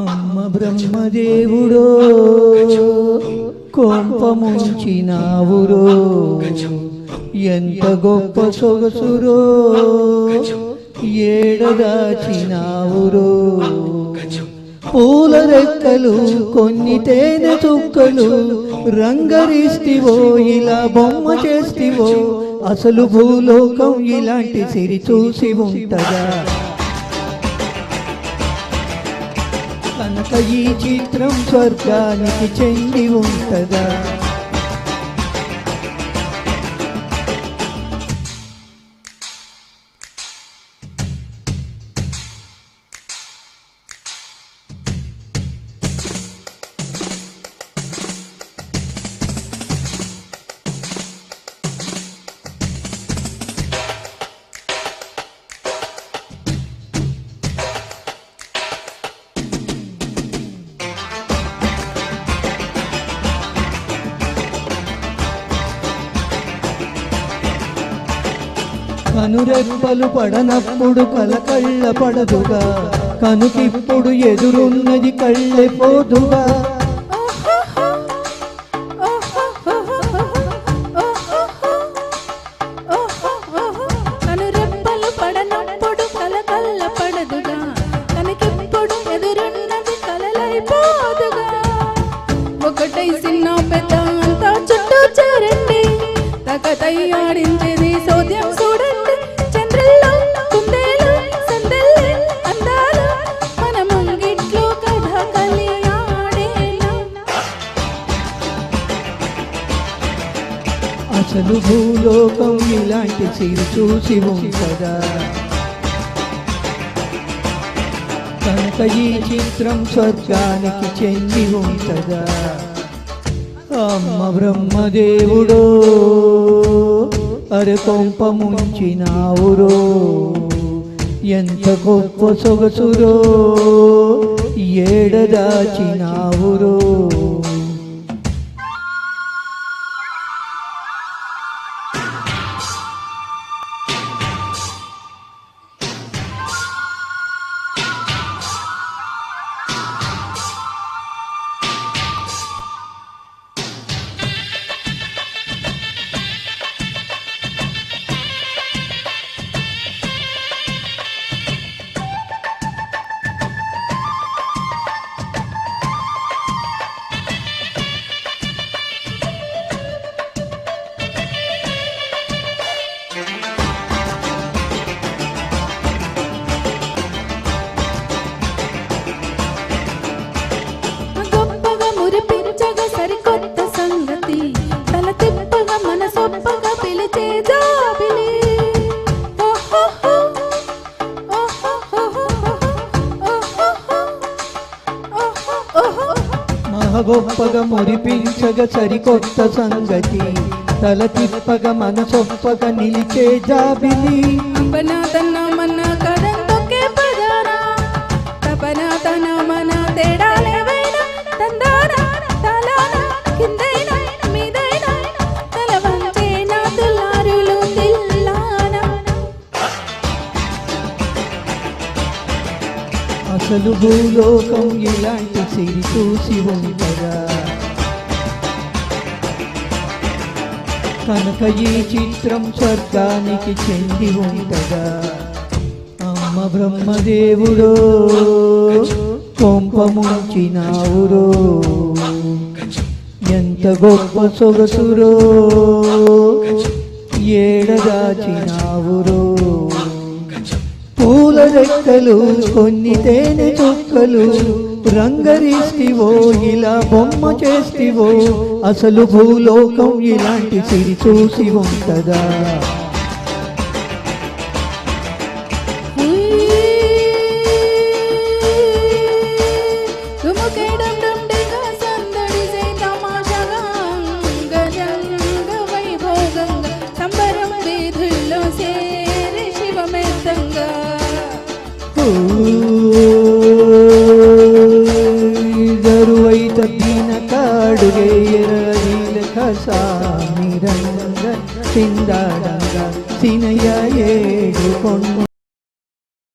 అమ్మ బ్రహ్మదేవుడో కొంప ముంచినావురో, ఎంత గొప్ప సొగసురో ఏడదాచినావురో. పూల రెక్కలు కొన్ని తేనె చుక్కలు రంగరిస్తివో, ఇలా బొమ్మ చేస్తివో, అసలు భూలోకం ఇలాంటి సిరి చూసి ఉంటదా? కనుక ఈ చిత్రం స్వర్గానికి చెంది ఉంటదా? కనురెప్పలు పడనప్పుడు కలకళ్ళ పడదుగా, కనుకిప్పుడు ఎదురున్నది కళ్ళె పోదుగా. కనురెప్పలు పడనప్పుడు కలకళ్ళ పడదుగా, కనుకిప్పుడు ఎదురున్నది కలలైపోదుగా. ఒకటై చిన్న పెద్ద అంతా చుట్టూ చేరండి, తకతై ఆడించేది సోద్యం చూడండి. చంద్రుల్లో కుందేలు సందెల్లి అందాలు మన ముంగిట్లో కథ కలియాడేలా. అసలు భూలోకం ఇలాంటి సిరి చూసి ఉంటదా? కనుక ఈ చిత్రం స్వర్గానికి చెంది ఉంటదా? అమ్మ బ్రహ్మదేవుడో అరే కొంప ముంచినావురో, ఎంత గొప్ప సొగసురో ఏడదాచినావురో. మురిపించగా సరికొత్త సంగతి, తల తిప్పగా మన సొప్పగా పిలిచే జాబిలి. మహగొప్పగా మురిపించగా సరికొత్త సంగతి, తల తిప్పగా మన సొప్పగా నిలిచే జాబిలి. తపన తన మన కదంతొకే పదారా, తపన తన మన తేడాలేవైనా తందారా తలానా కిందైనా మీదైనా తల వంచేనా తులారులు తిల్లానా. అసలు భూలోకం ఇలాంటి సిరి చూసి ఉంటదా? కనుక ఈ చిత్రం స్వర్గానికి చెంది ఉంటదా? అమ్మ బ్రహ్మదేవుడో కొంప ముంచినావురో, ఎంత గొప్ప సొగసురో ఏడదాచినావురో. పూల రెక్కలు కొన్ని తేనె చుక్కలు రంగరిస్తివో, ఇలా బొమ్మ చేస్తివో, అసలు భూలోకం ఇలాంటి సిరి చూసి ఉంటదా? జరువై తగ్గిన కాడుగే ఎరగీల కసామి రంగ చిందాడంగా సినయ్య ఏడుకొండ